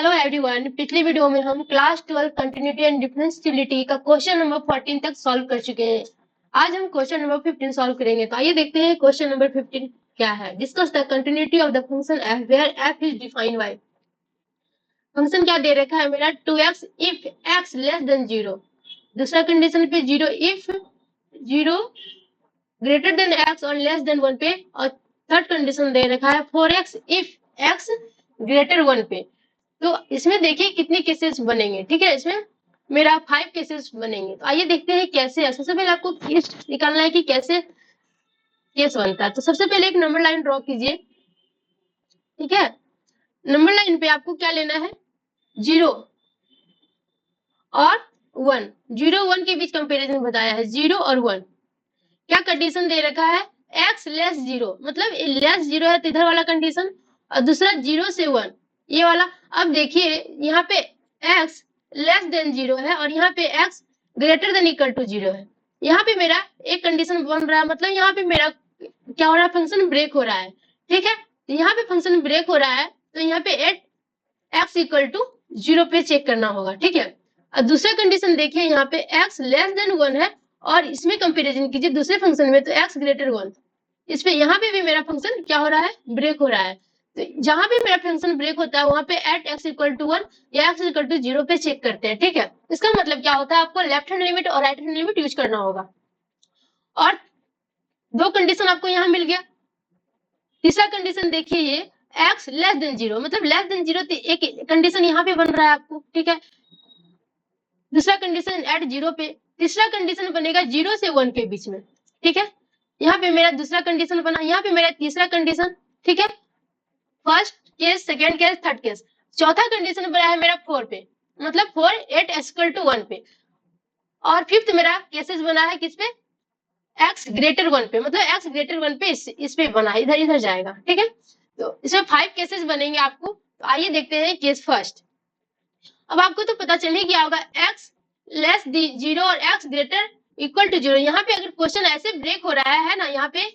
Hello everyone, पिछली video में हम क्लास 12 कंटिन्यूटी एंड डिफरेंशियलिटी का क्वेश्चन नंबर 14 तक सॉल्व कर चुके हैं। आज हम क्वेश्चन नंबर 15 सॉल्व करेंगे। तो आइए देखते हैं क्वेश्चन नंबर 15 क्या है। Discuss the continuity of the function f where f is defined by. Function क्या दे रखा है मेरा 2x if x less than 0। दूसरा कंडीशन पे 0 इफ 0 ग्रेटर देन x और लेस देन 1 पे, और थर्ड कंडीशन दे रखा है 4x इफ x ग्रेटर 1 पे। तो इसमें देखिए कितने केसेस बनेंगे। ठीक है, इसमें मेरा 5 केसेस बनेंगे। तो आइए देखते हैं कैसे। सबसे पहले आपको केस निकालना है कि कैसे केस बनता है। तो सबसे पहले एक नंबर लाइन ड्रॉ कीजिए। ठीक है, नंबर लाइन पे आपको क्या लेना है, 0 और 1। 0 1 के बीच कंपेरिजन बताया है, 0 और 1। क्या कंडीशन दे रखा है, x लेस 0, मतलब लेस 0 है तो इधर वाला कंडीशन, और दूसरा 0 से 1 ये वाला। अब देखिए यहाँ पे x लेस देन 0 है और यहाँ पे x greater than equal to 0 है। यहाँ पे मेरा एक कंडीशन बन रहा है, मतलब यहाँ पे मेरा क्या हो रहा है, फंक्शन ब्रेक हो रहा है। ठीक है, तो यहाँ पे फंक्शन ब्रेक हो रहा है तो यहाँ पे x इक्वल टू 0 पे चेक करना होगा। ठीक है, और दूसरा कंडीशन देखिए यहाँ पे x लेस देन 1 है और इसमें कंपैरिजन कीजिए दूसरे फंक्शन में तो x ग्रेटर 1। इस पे यहाँ पे भी मेरा फंक्शन क्या हो रहा है, ब्रेक हो रहा है। तो जहां पे मेरा फंक्शन ब्रेक होता है वहां पे एट x इक्वल टू 1 या x इक्वल टू 0 पे चेक करते हैं। ठीक है, इसका मतलब क्या होता है, आपको लेफ्ट हैंड लिमिट और राइट हैंड लिमिट यूज करना होगा। और दो कंडीशन आपको यहाँ मिल गया। तीसरा कंडीशन देखिए ये x लेस देन 0, मतलब लेस देन 0 एक कंडीशन यहाँ पे बन रहा है आपको। ठीक है, दूसरा कंडीशन एट 0 पे, तीसरा कंडीशन बनेगा 0 से 1 के बीच में। ठीक है, यहाँ पे मेरा दूसरा कंडीशन बना, यहाँ पे मेरा तीसरा कंडीशन। ठीक है, first case, second case, third case. चौथा कंडीशन बना है मेरा 4 पे, मतलब 4 8 इक्वल टू 1 पे। और फिफ्थ मेरा केसेस बना है किस पे, x ग्रेटर 1 पे, मतलब x ग्रेटर 1 पे इस पे बना है, इधर इधर जाएगा। ठीक है, तो इसमें 5 केसेस बनेंगे आपको। तो आइए देखते हैं केस फर्स्ट। अब आपको तो पता चल ही गया होगा x लेस 0 और x ग्रेटर इक्वल टू 0। यहाँ पे अगर क्वेश्चन ऐसे ब्रेक हो रहा है ना, यहाँ पे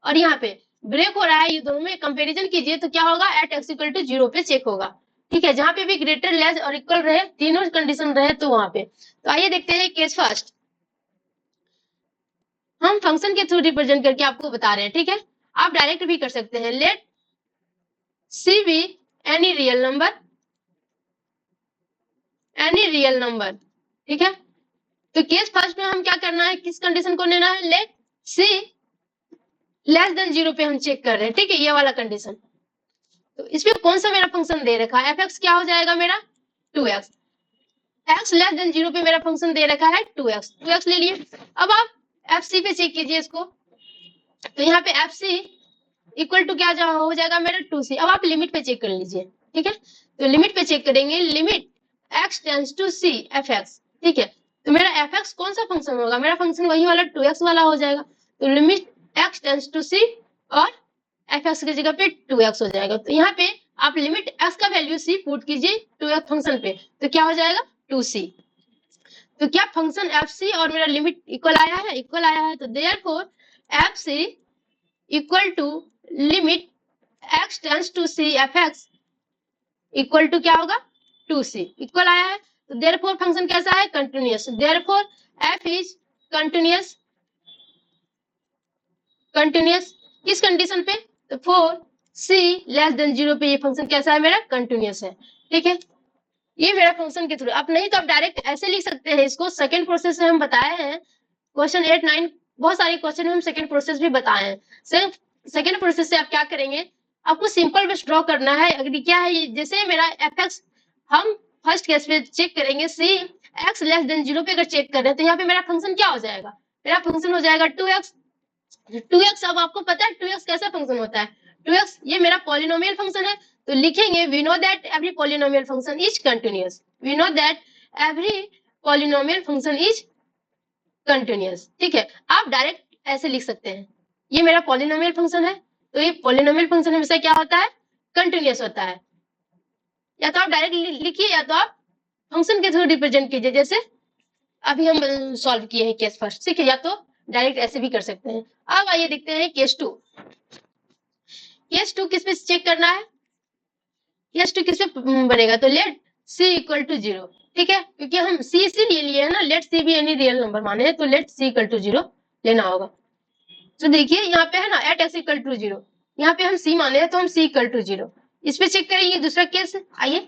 और यहाँ पे ब्रेक हो रहा है, ये दोनों में कंपैरिजन कीजिए तो क्या होगा, एट x इक्वल टू 0 पे चेक होगा। ठीक है, जहां पे भी ग्रेटर लेस और इक्वल रहे, तीनों कंडीशन रहे तो वहां पे। तो आइए देखते हैं केस फर्स्ट। हम फंक्शन के थ्रू रिप्रेजेंट करके आपको बता रहे हैं। ठीक है, आप डायरेक्ट भी कर सकते हैं। Let c be any real number, any real number. ठीक है, तो केस फर्स्ट में हम क्या करना है, किस कंडीशन को लेना है, लेट सी लेस देन 0 पे हम चेक कर रहे हैं। ठीक है, ये वाला कंडीशन। तो इसमें कौन सा मेरा फंक्शन दे रखा है, एफ क्या हो जाएगा मेरा 2x। x लेस देन 0 पे मेरा फंक्शन दे रखा है 2x ले लिए। अब आप एफ सी पे चेक कीजिए इसको, तो यहाँ पे एफ सी इक्वल टू क्या हो जाएगा मेरा 2c। अब आप लिमिट पे चेक कर लीजिए। ठीक है, तो लिमिट पे चेक करेंगे, limit x tends to c f x. ठीक है, तो मेरा एफ एक्स कौन सा फंक्शन होगा, मेरा फंक्शन वही वाला 2x वाला हो जाएगा। तो limit x tends to c और एफ एक्स की जगह पे 2x हो जाएगा। तो यहाँ पे आप लिमिट x का वैल्यू c पुट कीजिए 2x फंक्शन पे, तो क्या हो जाएगा 2c। तो क्या फंक्शन एफ सी और मेरा लिमिट इक्वल आया है, इक्वल आया है। तो therefore f c equal to limit x tends to c f x equal to क्या होगा 2c, इक्वल आया है। तो देयरफॉर फंक्शन कैसा है, continuous. Therefore f is continuous, continuous किस कंडीशन पे, तो 4c लेस देन 0 पे ये फंक्शन कैसा है मेरा, कंटिन्यूअस है। ठीक है, ये मेरा फंक्शन के थ्रू। आप नहीं तो आप डायरेक्ट ऐसे लिख सकते हैं इसको। सेकंड प्रोसेस में हम बताए हैं, क्वेश्चन 8 9 बहुत सारे क्वेश्चन में हम सेकंड प्रोसेस भी बताए हैं। सिर्फ सेकंड प्रोसेस से आप क्या करेंगे, आपको सिंपल बस ड्रॉ करना है। अगर क्या है, जैसे मेरा एफ एक्स हम फर्स्ट केस पे चेक करेंगे, सी एक्स लेस देन 0 पे अगर चेक कर रहे हैं तो यहाँ पे मेरा फंक्शन क्या हो जाएगा, मेरा फंक्शन हो जाएगा 2x। 2x अब आपको पता है 2x कैसा फंक्शन होता है, 2x ये मेरा पॉलिनोमियल फंक्शन है। तो लिखेंगे we know that every polynomial function is continuous, we know that every polynomial function is continuous. ठीक है, आप डायरेक्ट ऐसे लिख सकते हैं, ये मेरा पॉलिनोमियल फंक्शन है, तो ये पॉलिनोमियल फंक्शन हमेशा क्या होता है, कंटिन्यूअस होता है। या तो आप डायरेक्ट लिखिए या तो आप फंक्शन के थ्रू रिप्रेजेंट कीजिए, जैसे अभी हम सॉल्व किए हैं केस फर्स्ट। ठीक है, या तो डायरेक्ट ऐसे भी कर सकते हैं। अब आइए देखते हैं केस टू। केस टू किस पे चेक करना है, एस टू किस पे बनेगा, तो let c equal to zero, ठीक है, क्योंकि हम सी इसीलिए लिए है ना, लेट सी भी एनी रियल नंबर माने हैं, तो let c equal to zero लेना होगा। तो देखिए यहाँ पे है ना at s equal to zero, यहाँ पे हम सी माने हैं तो हम सी इक्वल टू जीरो, इस पे चेक करेंगे दूसरा केस। आइए,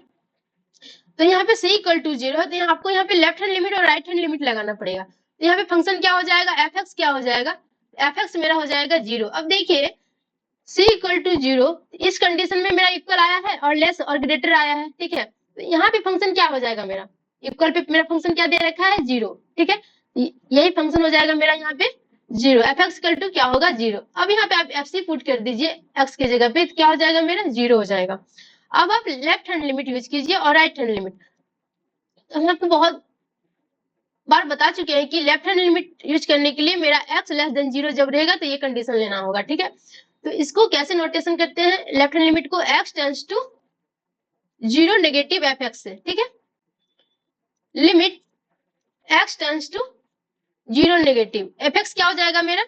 तो यहाँ पे सी इक्वल टू जीरो है, तो यहाँ आपको यहाँ पे लेफ्ट हैंड लिमिट और राइट हैंड लिमिट लगाना पड़ेगा। तो यहाँ पे फंक्शन क्या हो जाएगा, एफ एक्स क्या हो जाएगा, एफ एक्स मेरा हो जाएगा जीरो। अब देखिए सी इक्वल टू जीरो, इस कंडीशन में मेरा इक्वल आया है और लेस और ग्रेटर आया है, ठीक है, तो यहाँ पे फंक्शन क्या हो जाएगा मेरा, इक्वल पे मेरा फंक्शन क्या दे रखा है, जीरो, ठीक है, यही फंक्शन हो जाएगा मेरा यहाँ पे zero, f x equal to क्या होगा, जीरो। अब यहाँ पे आप एफ सी पुट कर दीजिए एक्स की जगह पे, क्या हो जाएगा मेरा, जीरो हो जाएगा। अब आप लेफ्ट हैंड लिमिट यूज कीजिए और राइट हैंड लिमिट, तो हम आपको बहुत बार बता चुके हैं कि लेफ्ट हैंड लिमिट यूज करने के लिए मेरा एक्स लेस देन जीरो जब रहेगा तो ये कंडीशन लेना होगा, ठीक है। तो इसको कैसे नोटेशन करते हैं, लेफ्ट हैंड लिमिट को x tends to zero negative F x से, ठीक है, limit x tends to zero negative F x क्या हो जाएगा मेरा,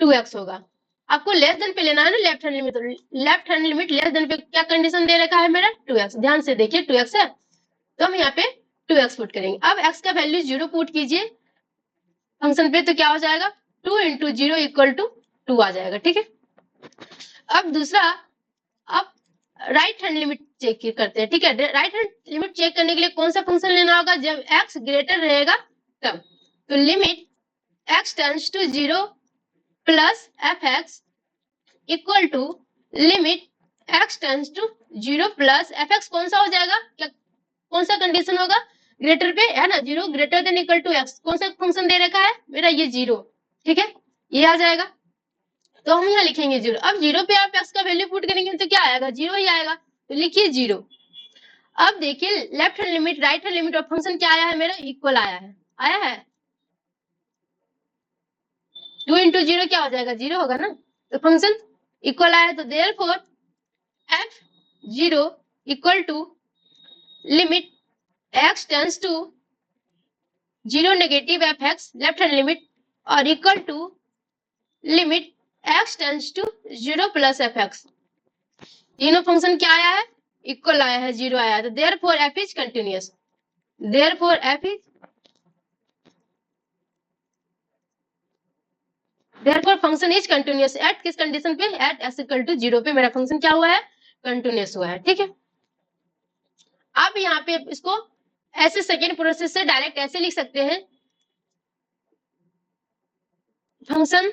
2x होगा। आपको लेस देन पे लेना है ना left hand limit, left hand limit less than पे क्या कंडीशन दे रखा है मेरा, 2x, ध्यान से देखिए 2x है, तो हम यहाँ पे 2x पुट करेंगे। अब x का वैल्यू जीरो पुट कीजिए फंक्शन पे, तो क्या हो जाएगा, 2 इंटू जीरो इक्वल टू 2 आ जाएगा, ठीक है। अब दूसरा, अब राइट हैंड लिमिट चेक करते हैं, ठीक है। राइट हैंड लिमिट चेक करने के लिए कौन सा फंक्शन लेना होगा, जब x ग्रेटर रहेगा तब, तो limit x tends to zero plus F x equal to limit x tends to zero plus F x, कौन सा हो जाएगा, क्या कौन सा कंडीशन होगा, ग्रेटर पे है ना, zero greater than equal to x, कौन सा फंक्शन दे रखा है मेरा, ये जीरो, ठीक है, ये आ जाएगा, तो हम यहाँ लिखेंगे जीरो। अब जीरो पे आप एक्स का वैल्यू पुट करेंगे तो क्या आएगा, जीरो ही आएगा, तो लिखिए जीरो। अब देखिए left hand limit right hand limit और फंक्शन क्या आया है मेरा, इक्वल आया है, आया है, 2 इंटू जीरो क्या हो जाएगा, जीरो होगा ना, तो फंक्शन इक्वल आया, तो therefore F zero equal to limit x tends to zero negative F X left hand limit और equal to limit x tends to zero plus F X, तीनों फंक्शन क्या आया है, इक्वल आया है, जीरो आया है, तो therefore f is continuous, therefore f is, therefore function is continuous at किस कंडीशन पे, at s equal to zero पे मेरा फंक्शन क्या हुआ है, कंटिन्यूअस हुआ है, ठीक है। आप यहाँ पे इसको ऐसे सेकेंड प्रोसेस से डायरेक्ट ऐसे लिख सकते हैं, फंक्शन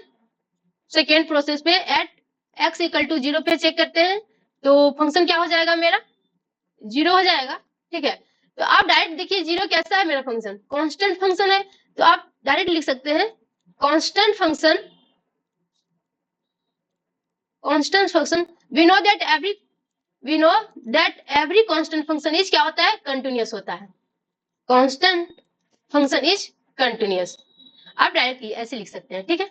सेकेंड प्रोसेस पे at x equal to zero पे चेक करते हैं, तो फंक्शन क्या हो जाएगा मेरा, जीरो हो जाएगा, ठीक है। तो आप डायरेक्ट देखिए जीरो कैसा है मेरा फंक्शन, कांस्टेंट फंक्शन है, तो आप डायरेक्ट लिख सकते हैं constant function, constant function, we know that every constant function is क्या होता है, कंटिन्यूअस होता है, कांस्टेंट फंक्शन इज कंटिन्यूअस, आप डायरेक्ट ऐसे लिख सकते हैं, ठीक है,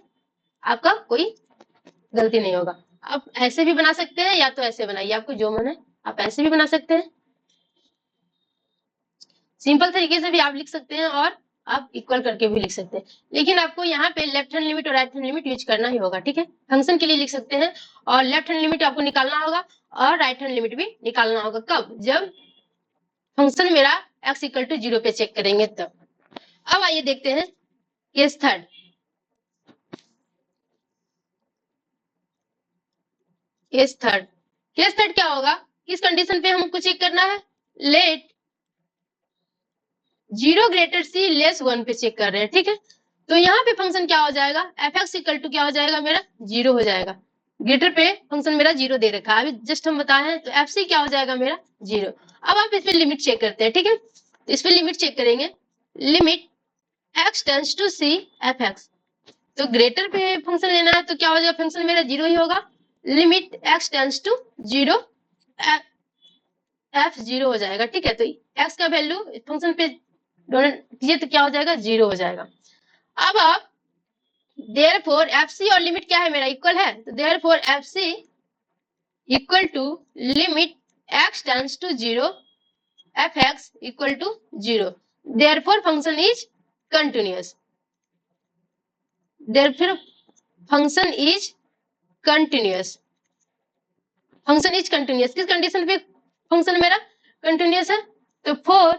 आपका कोई गलती नहीं होगा। आप ऐसे भी बना सकते हैं या तो ऐसे बनाइए, आपको जो मन है आप ऐसे भी बना सकते हैं, सिंपल तरीके से भी आप लिख सकते हैं और आप इक्वल करके भी लिख सकते हैं, लेकिन आपको यहाँ पे लेफ्ट हैंड लिमिट और राइट हैंड लिमिट यूज करना ही होगा, ठीक है। फंक्शन के लिए लिख सकते हैं और लेफ्ट हैंड लिमिट आपको निकालना होगा और राइट हैंड लिमिट भी निकालना होगा, कब, जब फंक्शन मेरा एक्स इक्वल टू जीरो पे चेक करेंगे तब। अब आइए देखते हैं केस थर्ड, केस थर्ड क्या होगा, किस कंडीशन पे हमको चेक करना है, लेट जीरो ग्रेटर सी लेस वन पे चेक कर रहे हैं, ठीक है। तो यहाँ पे फंक्शन क्या हो जाएगा, एफ एक्स इक्वल टू क्या हो जाएगा मेरा, जीरो हो जाएगा, ग्रेटर पे फंक्शन मेरा जीरो दे रखा है, अभी जस्ट हम बताए हैं, तो एफ सी क्या हो जाएगा मेरा, जीरो। अब आप इस पे लिमिट चेक करते हैं, ठीक है, तो इस पे लिमिट चेक करेंगे, limit x tends to c f x, तो ग्रेटर पे फंक्शन लेना है, तो क्या हो जाएगा, फंक्शन मेरा जीरो ही होगा, limit x tends to zero f zero हो जाएगा, ठीक है, तो एक्स का वैल्यू फंक्शन पे डोनेट कीजिए तो क्या हो जाएगा, जीरो हो जाएगा। अब आप देयरफॉर एफ सी और लिमिट क्या है मेरा, इक्वल है, तो therefore f c equal to limit x tends to zero f x equal to zero, therefore function is continuous, therefore function is continuous, function is continuous, किस कंडीशन पे function मेरा continuous है? तो 4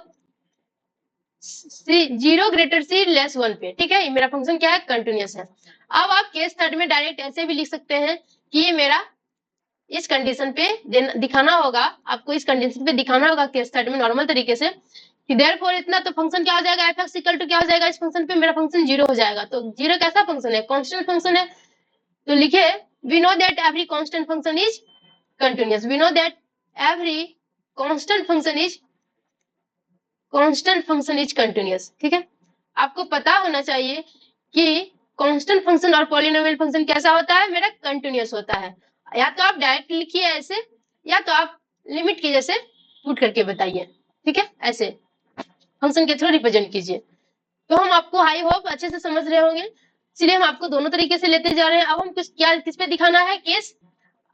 0 ग्रेटर सी less 1 पे, ठीक है, ये मेरा फंक्शन क्या है? कंटिन्यूअस है। अब आप केस थर्ड में डायरेक्ट ऐसे भी लिख सकते हैं कि ये मेरा इस कंडीशन पे दिखाना होगा, आपको इस कंडीशन पे दिखाना होगा केस थर्ड में नॉर्मल तरीके से कि देयरफॉर इतना, तो फंक्शन क्या हो जाएगा? एफ एक्स इक्वल टू क्या हो जाएगा? इस फंक्शन पे मेरा फंक्शन 0 हो जाएगा। तो 0 कैसा फंक्शन है? कांस्टेंट फंक्शन है। तो लिखे we know that every constant function is continuous, we know that every constant function is continuous, ठीक है। आपको पता होना चाहिए कि कांस्टेंट फंक्शन और पॉलिनोमियल फंक्शन कैसा होता है? मेरा कंटिन्यूअस होता है। या तो आप डायरेक्ट लिखिए ऐसे, या तो आप लिमिट की जैसे पुट करके बताइए, ठीक है, ऐसे फंक्शन के थ्रू रिप्रेजेंट कीजिए। तो हम आपको आई होप अच्छे से समझ रहे होंगे, इसलिए हम आपको दोनों तरीके से लेते जा रहे हैं। अब हम किस पे दिखाना है? केस।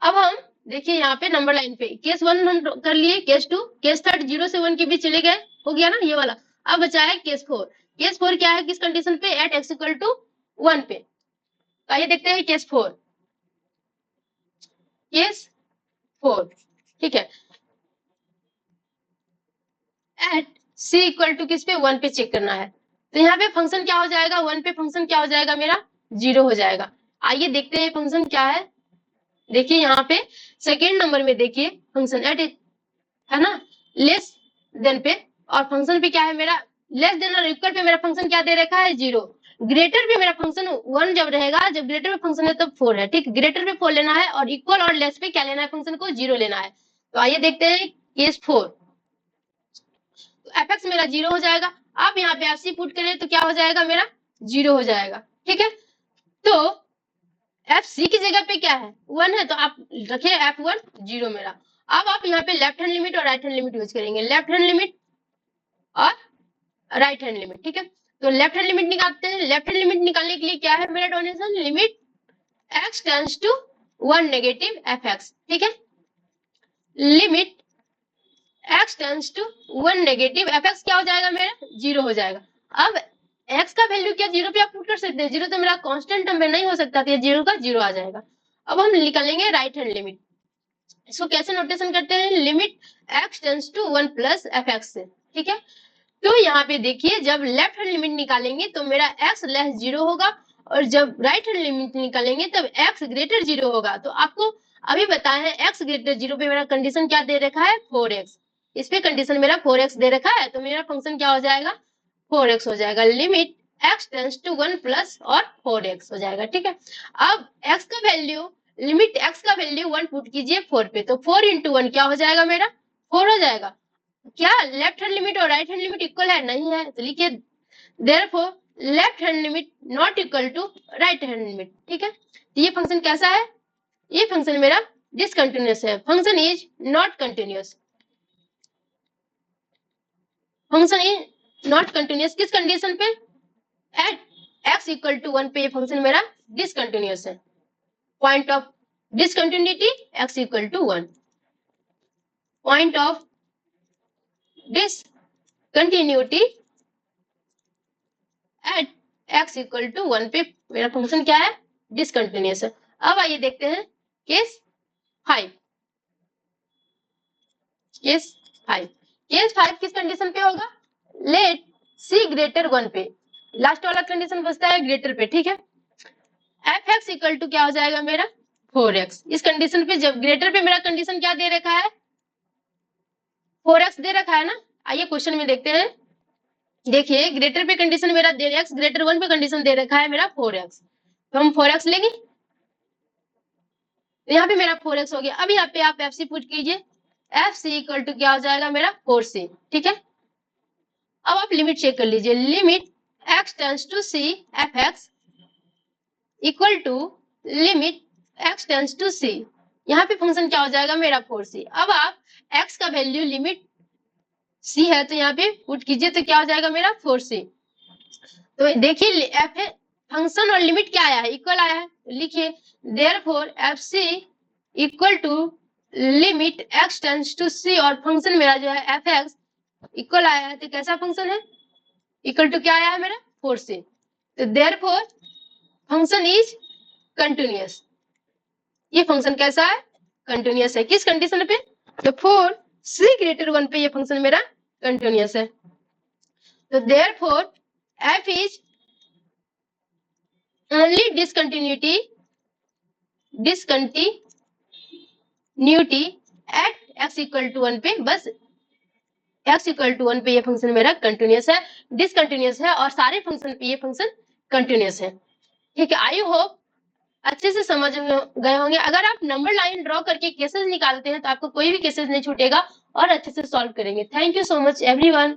अब हम देखिए यहाँ पे नंबर लाइन पे केस 1 हम कर लिए, केस 2, केस थर्ड 0 से 1 के बीच चले गए, हो गया ना ये वाला। अब बचा है केस 4। केस 4 क्या है? किस कंडीशन पे? एट एक्स इक्वल टू 1 पे। तो आइए देखते हैं केस 4। केस 4, ठीक है, एट सी इक्वल टू किस पे? 1 पे चेक करना है। तो यहाँ पे फंक्शन क्या हो जाएगा? 1 पे फंक्शन क्या हो जाएगा? मेरा 0 हो जाएगा। आइए देखते हैं फंक्शन क्या है। देखिए यहाँ पे सेकेंड नंबर में देखिए फंक्शन एट है ना, लेस देन पे, और फंक्शन पे क्या है मेरा? लेस देन और इक्वल पे मेरा फंक्शन क्या दे रखा है? 0। ग्रेटर पे मेरा फंक्शन 1 जब रहेगा, जब ग्रेटर पे फंक्शन है तब 4 है, ठीक। ग्रेटर पे 4 लेना है और इक्वल और लेस पे क्या लेना है? फंक्शन को 0 लेना है। तो आइए देखते हैं केस 4। एफ एक्स मेरा 0 हो जाएगा। आप यहाँ पे एफ सी पुट करें तो क्या हो जाएगा? मेरा 0 हो जाएगा, ठीक है। तो एफ सी की जगह पे क्या है? 1 है, तो आप रखिए F1 0 मेरा। अब आप यहाँ पे लेफ्ट हैंड लिमिट और राइट हैंड लिमिट यूज करेंगे, लेफ्ट हैंड लिमिट और राइट हैंड लिमिट, ठीक है। तो लेफ्ट हैंड लिमिट निकालते हैं। लेफ्ट हैंड लिमिट निकालने के लिए क्या है मेरा notation? Limit x tends to 1 negative F x, ठीक है। Limit x tends to 1 negative F x क्या हो जाएगा? मेरा 0 हो जाएगा। अब x का वैल्यू क्या 0 पे आप पुट कर सकते हैं? 0 तो मेरा कांस्टेंट नंबर नहीं हो सकता, तो 0 का 0 आ जाएगा। अब हम निकालेंगे राइट हैंड लिमिट। इसको कैसे नोटेशन करते हैं? Limit x tends to 1 plus F x से, ठीक है। तो यहाँ पे देखिए जब लेफ्ट हैंड लिमिट निकालेंगे तो मेरा x लेस 0 होगा, और जब राइट हैंड लिमिट निकालेंगे तब x ग्रेटर 0 होगा। तो आपको अभी बताया है x ग्रेटर 0 पे मेरा कंडीशन क्या दे रखा है? 4x। इस पे कंडीशन मेरा 4x दे रखा है, तो मेरा फंक्शन क्या हो जाएगा? 4x हो जाएगा। Limit x tends to 1 plus और 4x हो जाएगा, ठीक है। अब x का वैल्यू, लिमिट x का वैल्यू 1 पुट कीजिए 4 पे, तो 4 इंटू 1 क्या हो जाएगा? मेरा 4 हो जाएगा। क्या लेफ्ट हैंड लिमिट और राइट हैंड लिमिट इक्वल है? नहीं है, तो लिखिए therefore left hand limit not equal to right hand limit, ठीक है। तो ये फंक्शन कैसा है? ये फंक्शन मेरा डिसकंटिन्यूअस है। Function is not continuous, function is not continuous किस कंडीशन पे? एट x इक्वल टू 1 पे ये फंक्शन मेरा डिसकंटिन्यूअस है। Point of discontinuity x equal to 1, point of discontinuity at x equal to 1 पे मेरा फंक्शन क्या है? डिसकंटिन्यूअस है। अब आइए देखते हैं केस 5। केस 5, केस 5 किस कंडीशन पे होगा? लेट c ग्रेटर 1 पे, लास्ट वाला कंडीशन बचता है ग्रेटर पे, ठीक है। एफ एक्स इक्वल टू क्या हो जाएगा? मेरा 4x। इस कंडीशन पे जब ग्रेटर पे मेरा कंडीशन क्या दे रखा है? 4x दे रखा है ना। आइए क्वेश्चन में देखते हैं। देखिए ग्रेटर पे कंडीशन मेरा दे x ग्रेटर 1 पे कंडीशन दे रखा है मेरा 4x, तो हम 4x लेंगे। तो यहाँ पे मेरा 4x हो गया। अब यहाँ पे आप एफ सी पुट कीजिए, एफ सी इक्वल टू क्या हो जाएगा? मेरा 4c, ठीक है। अब आप लिमिट चेक कर लीजिए, limit x tends to c f x equal to limit x tends to c, यहाँ पे फंक्शन क्या हो जाएगा? मेरा 4c। अब आप x का वैल्यू लिमिट c है तो यहाँ पे पुट कीजिए, तो क्या हो जाएगा? मेरा 4c। तो देखिए एफ फंक्शन और लिमिट क्या आया है? इक्वल आया है। लिखिए therefore f c equal to limit x tends to c, और फंक्शन मेरा जो है एफ एक्स इक्वल आया है। तो कैसा फंक्शन है? इक्वल टू क्या आया है? मेरा 4c। तो देयरफॉर फंक्शन इज कंटिन्यूअस। ये फंक्शन कैसा है? कंटिन्यूअस है। किस कंडीशन पे? तो फोर सी ग्रेटर 1 पे ये फंक्शन मेरा कंटिन्यूअस है। तो therefore f is only discontinuity at x equal to 1 पे, बस x इक्वल टू 1 पे ये फंक्शन मेरा कंटिन्यूअस है, डिसकंटिन्यूअस है और सारे फंक्शन पे ये फंक्शन कंटिन्यूअस है। ठीक है, आई होप अच्छे से समझ गए होंगे। अगर आप नंबर लाइन ड्रॉ करके केसेस निकालते हैं तो आपको कोई भी केसेस नहीं छूटेगा और अच्छे से सॉल्व करेंगे। Thank you so much everyone.